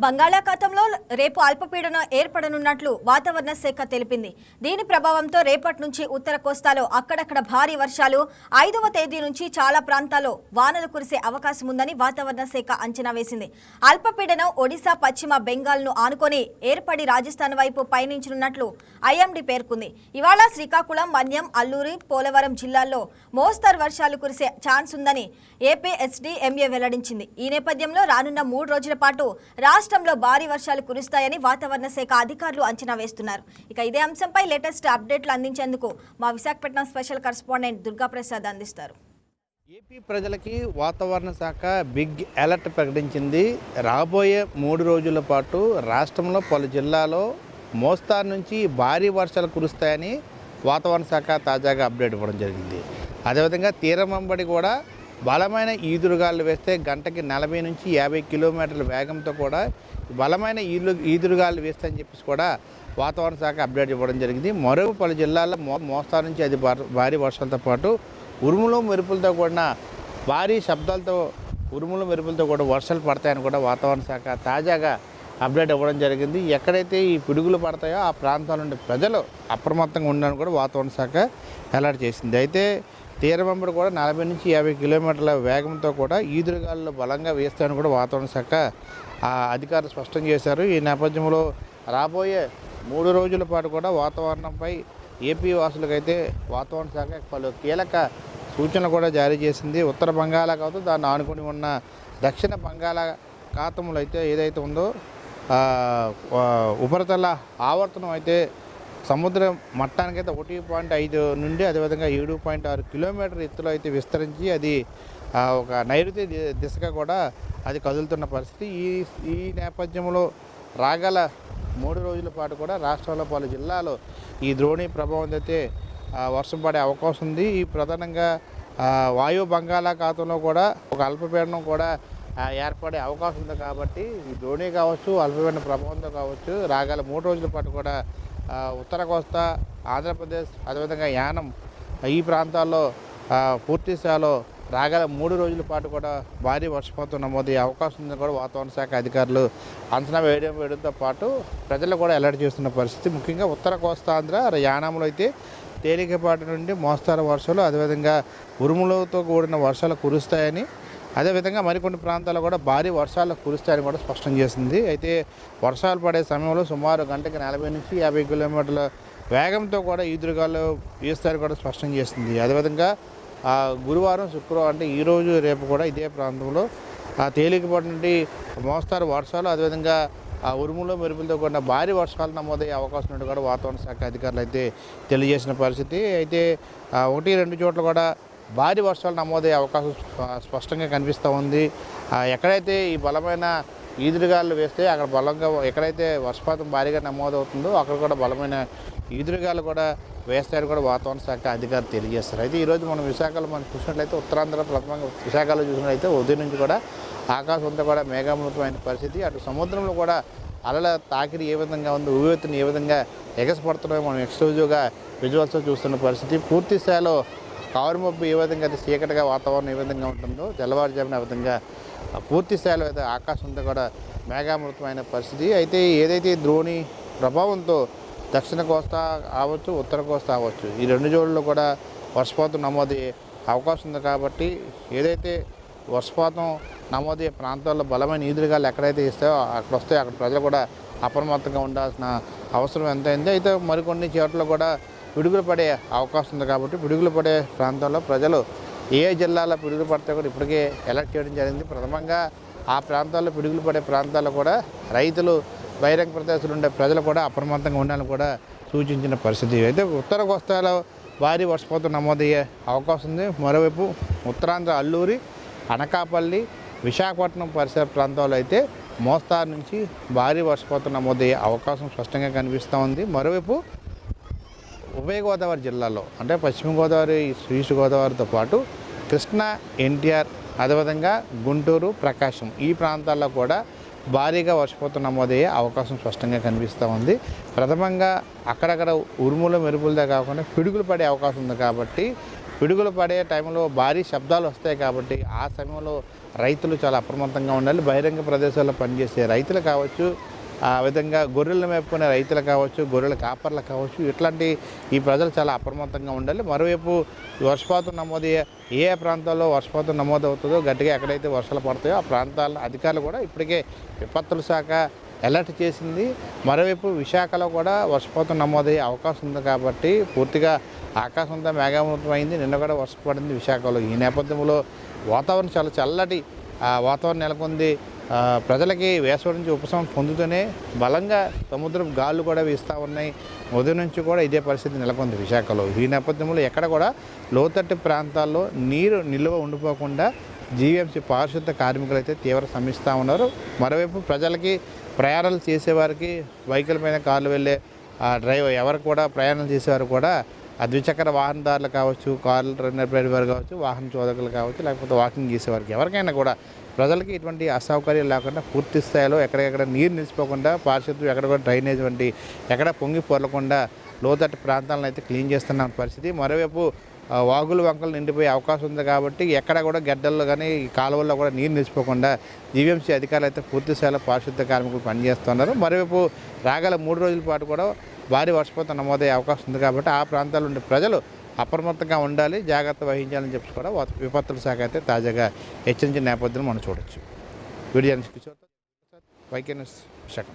బంగాళాఖాతంలో రేపు అల్పపీడనం ఏర్పడనున్నట్లు వాతావరణ శాఖ తెలిపింది. దీని ప్రభావంతో రేపటి నుంచి ఉత్తర కోస్తాలో అక్కడక్కడ భారీ వర్షాలు, 5వ తేదీ నుంచి చాలా ప్రాంతాల్లో వానలు కురిసే అవకాశం ఉందని వాతావరణ శాఖ అంచనా వేసింది. అల్పపీడనం ఒడిశా, పశ్చిమ బెంగాల్ను ఆనుకొని ఏర్పడి రాజస్థాన్ వైపు పయనించనున్నట్లు ఐఎండీ పేర్కొంది. ఇవాళ శ్రీకాకుళం, మన్యం, అల్లూరి, పోలవరం జిల్లాల్లో మోస్తరు వర్షాలు కురిసే ఛాన్స్ ఉందని ఏపీఎస్డీఎంఏ వెల్లడించింది. ఈ నేపథ్యంలో రానున్న 3 రోజుల పాటు రాష్ట్రంలో భారీ వర్షాలు కురుస్తాయని వాతావరణ శాఖ అధికారులు అంచనా వేస్తున్నారు. ఇక ఇదే అంశంపై లేటెస్ట్ అప్డేట్లు అందించేందుకు మా విశాఖపట్నం స్పెషల్ కరెస్పాండెంట్ దుర్గాప్రసాద్ అందిస్తారు. ఏపీ ప్రజలకి వాతావరణ శాఖ బిగ్ అలర్ట్ ప్రకటించింది. రాబోయే 3 రోజుల పాటు రాష్ట్రంలో పలు జిల్లాలో మోస్తారు నుంచి భారీ వర్షాలు కురుస్తాయని వాతావరణ శాఖ తాజాగా అప్డేట్ ఇవ్వడం జరిగింది. అదేవిధంగా తీరం వెంబడి కూడా బలమైన ఈదురుగాలు వేస్తే గంటకి 40 నుంచి 50 కిలోమీటర్ల వేగంతో కూడా బలమైన ఈదురుగాలు వేస్తాయని చెప్పేసి కూడా వాతావరణ శాఖ అప్డేట్ ఇవ్వడం జరిగింది. మరో పలు జిల్లాల్లో మోస్తారు నుంచి అది భారీ వర్షాలతో పాటు ఉరుములు మెరుపులతో కూడిన భారీ శబ్దాలతో ఉరుములు మెరుపులతో కూడా వర్షాలు పడతాయని కూడా వాతావరణ శాఖ తాజాగా అప్డేట్ ఇవ్వడం జరిగింది. ఎక్కడైతే ఈ పిడుగులు పడతాయో ఆ ప్రాంతాల నుండి ప్రజలు అప్రమత్తంగా ఉండాలని కూడా వాతావరణ శాఖ అలర్ట్ చేసింది. అయితే తీరం వెంబడి కూడా 40 నుంచి 50 కిలోమీటర్ల వేగంతో కూడా ఈదురుగాలు బలంగా వేస్తాయని కూడా వాతావరణ శాఖ అధికారులు స్పష్టం చేశారు. ఈ నేపథ్యంలో రాబోయే 3 రోజుల పాటు కూడా వాతావరణంపై ఏపీ వాసులకైతే వాతావరణ శాఖ పలు కీలక సూచనలు కూడా జారీ చేసింది. ఉత్తర బంగాళాఖాతం, దాన్ని ఆనుకుని ఉన్న దక్షిణ బంగాళాఖాతంలో అయితే ఏదైతే ఉందో ఉపరితల ఆవర్తనం అయితే సముద్ర మట్టానికైతే 1.5 నుండి అదేవిధంగా 7.6 కిలోమీటర్ ఎత్తులో అయితే విస్తరించి అది ఒక నైరుతి దిశగా కూడా అది కదులుతున్న పరిస్థితి. ఈ నేపథ్యంలో రాగల 3 రోజుల పాటు కూడా రాష్ట్రంలో పలు జిల్లాలో ఈ ద్రోణి ప్రభావం అయితే వర్షం పడే అవకాశం ఉంది. ఈ ప్రధానంగా వాయు బంగాళాఖాతంలో కూడా ఒక అల్పపీడనం కూడా ఏర్పడే అవకాశం ఉంది. కాబట్టి ఈ ద్రోణి కావచ్చు, అల్పపీడన ప్రభావంతో కావచ్చు రాగల 3 రోజుల పాటు కూడా ఉత్తర కోస్తా, ఆంధ్రప్రదేశ్, అదేవిధంగా యానం ఈ ప్రాంతాల్లో పూర్తి స్థాయిలో రాగల 3 రోజుల పాటు కూడా భారీ వర్షపాతం నమోదయ్యే అవకాశం ఉందని కూడా వాతావరణ శాఖ అధికారులు అంచనా వేయడంతో పాటు ప్రజలు కూడా అలర్ట్ చేస్తున్న పరిస్థితి. ముఖ్యంగా ఉత్తర కోస్తా, ఆంధ్ర, యానంలో అయితే తేలికపాటి నుండి మోస్తారు వర్షాలు, అదేవిధంగా ఉరుములతో కూడిన వర్షాలు కురుస్తాయని, అదేవిధంగా మరికొన్ని ప్రాంతాల్లో కూడా భారీ వర్షాలు కురుస్తాయని కూడా స్పష్టం చేసింది. అయితే వర్షాలు పడే సమయంలో సుమారు గంటకి 40 నుంచి 50 కిలోమీటర్ల వేగంతో కూడా ఈదురుగాలు వీస్తాయని కూడా స్పష్టం చేసింది. అదేవిధంగా గురువారం, శుక్రవారం అంటే ఈరోజు రేపు కూడా ఇదే ప్రాంతంలో తేలికపాటి నుండి మోస్తారు వర్షాలు, అదేవిధంగా ఉరుములు మెరుపులతో కూడిన భారీ వర్షాలు నమోదయ్యే అవకాశం ఉన్నట్టు కూడా వాతావరణ శాఖ అధికారులు అయితే తెలియజేసిన పరిస్థితి. అయితే 1-2 చోట్ల కూడా భారీ వర్షాలు నమోదయ్యే అవకాశం స్పష్టంగా కనిపిస్తూ ఉంది. ఎక్కడైతే ఈ బలమైన ఈదురుగాలు వేస్తే అక్కడ బలంగా, ఎక్కడైతే వర్షపాతం భారీగా నమోదవుతుందో అక్కడ కూడా బలమైన ఈదురుగాలు కూడా వేస్తాయని కూడా వాతావరణ శాఖ అధికారులు తెలియజేస్తారు. అయితే ఈరోజు మనం విశాఖలో మనం చూసినట్లయితే ఉత్తరాంధ్ర ప్రథమంగా విశాఖలో చూసినట్లయితే ఉదయం నుంచి కూడా ఆకాశం అంతా కూడా మేఘామృతమైన పరిస్థితి. అటు సముద్రంలో కూడా అలల తాకిడి ఏ విధంగా ఉంది, ఉవ్వెత్తుని ఏ విధంగా ఎగసిపడుతున్నాయో మనం ఎక్స్క్లూజివ్గా విజువల్స్తో చూస్తున్న పరిస్థితి. పూర్తి స్థాయిలో కారుమబ్బు ఏ విధంగా అయితే చీకటిగా వాతావరణం ఏ విధంగా ఉంటుందో తెల్లవారుజామున ఆ విధంగా పూర్తి స్థాయిలో అయితే ఆకాశం అంతా కూడా మేఘామృతమైన పరిస్థితి. అయితే ఏదైతే ద్రోణి ప్రభావంతో దక్షిణ కోస్తా అవ్వచ్చు, ఉత్తర కోస్తా అవ్వచ్చు, ఈ 2 జోన్లలో కూడా వర్షపాతం నమోదయ్యే అవకాశం ఉంది. కాబట్టి ఏదైతే వర్షపాతం నమోదయ్యే ప్రాంతాల్లో బలమైన ఈదురుగాలు ఎక్కడైతే ఇస్తాయో అక్కడ ప్రజలు కూడా అప్రమత్తంగా ఉండాల్సిన అవసరం ఎంతైంది. అయితే మరికొన్ని చోట్ల కూడా పిడుగులు పడే అవకాశం ఉంది. కాబట్టి పిడుగులు పడే ప్రాంతాల్లో ప్రజలు ఏ జిల్లాలో పిడుగులు పడితే కూడా ఇప్పటికే అలర్ట్ చేయడం జరిగింది. ప్రథమంగా ఆ ప్రాంతాల్లో పిడుగులు పడే ప్రాంతాల్లో కూడా రైతులు, బహిరంగ ప్రదేశాలు ఉండే ప్రజలు కూడా అప్రమత్తంగా ఉండాలని కూడా సూచించిన పరిస్థితి. అయితే ఉత్తర కోస్తాలో భారీ వర్షపాతం నమోదయ్యే అవకాశం ఉంది. మరోవైపు ఉత్తరాంధ్ర అల్లూరి, అనకాపల్లి, విశాఖపట్నం పరిసర ప్రాంతాల్లో అయితే మోస్తారు నుంచి భారీ వర్షపాతం నమోదయ్యే అవకాశం స్పష్టంగా కనిపిస్తూ ఉంది. మరోవైపు ఉభయ గోదావరి జిల్లాలో అంటే పశ్చిమ గోదావరి, ఈస్ట్ గోదావరితో పాటు కృష్ణా, ఎన్టీఆర్, అదేవిధంగా గుంటూరు, ప్రకాశం ఈ ప్రాంతాల్లో కూడా భారీగా వర్షపాతం నమోదయ్యే అవకాశం స్పష్టంగా కనిపిస్తూ ఉంది. ప్రథమంగా అక్కడక్కడ ఉరుములు మెరుపులతో కాకుండా పిడుగులు పడే అవకాశం ఉంది. కాబట్టి పిడుగులు పడే టైంలో భారీ శబ్దాలు వస్తాయి కాబట్టి ఆ సమయంలో రైతులు చాలా అప్రమత్తంగా ఉండాలి. బహిరంగ ప్రదేశాల్లో పనిచేసే రైతులు కావచ్చు, ఆ విధంగా గొర్రెలు మేపుకునే రైతులు కావచ్చు, గొర్రెల కాపర్లు కావచ్చు, ఇట్లాంటి ఈ ప్రజలు చాలా అప్రమత్తంగా ఉండాలి. మరోవైపు వర్షపాతం నమోదయ్యే ఏ ప్రాంతాల్లో వర్షపాతం నమోదవుతుందో గట్టిగా ఎక్కడైతే వర్షాలు పడతాయో ఆ ప్రాంతాల అధికారులు కూడా ఇప్పటికే విపత్తుల శాఖ అలర్ట్ చేసింది. మరోవైపు విశాఖలో కూడా వర్షపాతం నమోదయ్యే అవకాశం ఉంది కాబట్టి పూర్తిగా ఆకాశంతో మేఘావృతమైంది. నిన్న కూడా వర్షం పడింది విశాఖలో. ఈ నేపథ్యంలో వాతావరణం చాలా చల్లటి వాతావరణం నెలకొంది. ప్రజలకి వేసవి నుంచి ఉపశమనం పొందుతూనే బలంగా సముద్రపు గాళ్ళు కూడా వీస్తూ ఉన్నాయి. ఉదయం నుంచి కూడా ఇదే పరిస్థితి నెలకొంది విశాఖలో. ఈ నేపథ్యంలో ఎక్కడ కూడా లోతట్టు ప్రాంతాల్లో నీరు నిల్వ ఉండిపోకుండా జీవీఎంసీ పారిశుద్ధ కార్మికులు అయితే తీవ్ర శ్రమిస్తూ ఉన్నారు. మరోవైపు ప్రజలకి ప్రయాణాలు చేసేవారికి వెహికల్ పైన కార్లు వెళ్ళే డ్రైవర్ ఎవరు కూడా ప్రయాణం చేసేవారు కూడా ద్విచక్ర వాహనదారులు కావచ్చు, కార్లు డ్రైవర్ కావచ్చు, వాహన చోదకులు కావచ్చు, లేకపోతే వాకింగ్ చేసేవారికి ఎవరికైనా కూడా ప్రజలకి ఇటువంటి అసౌకర్యాలు లేకుండా పూర్తి స్థాయిలో ఎక్కడెక్కడ నీరు నిలిచిపోకుండా పారిశుద్ధ్యం ఎక్కడ కూడా డ్రైనేజ్ వంటి ఎక్కడ పొంగి పొరలకుండా లోతట్టు ప్రాంతాలను అయితే క్లీన్ చేస్తున్న పరిస్థితి. మరోవైపు వాగులు వంకలు నిండిపోయే అవకాశం ఉంది కాబట్టి ఎక్కడ కూడా గడ్డల్లో కానీ కాలువల్లో కూడా నీరు నిలిచిపోకుండా జీవీఎంసీ అధికారులు అయితే పూర్తి స్థాయిలో పారిశుద్ధ కార్మికులు పనిచేస్తున్నారు. మరోవైపు రాగల 3 రోజుల పాటు కూడా భారీ వర్షపాతం నమోదయ్యే అవకాశం ఉంది కాబట్టి ఆ ప్రాంతాల్లో ఉండే ప్రజలు అప్రమత్తంగా ఉండాలి, జాగ్రత్త వహించాలని చెప్పి కూడా విపత్తుల శాఖ అయితే తాజాగా హెచ్చరించిన నేపథ్యంలో మనం చూడొచ్చు. Video Kishore, YK news Visakha.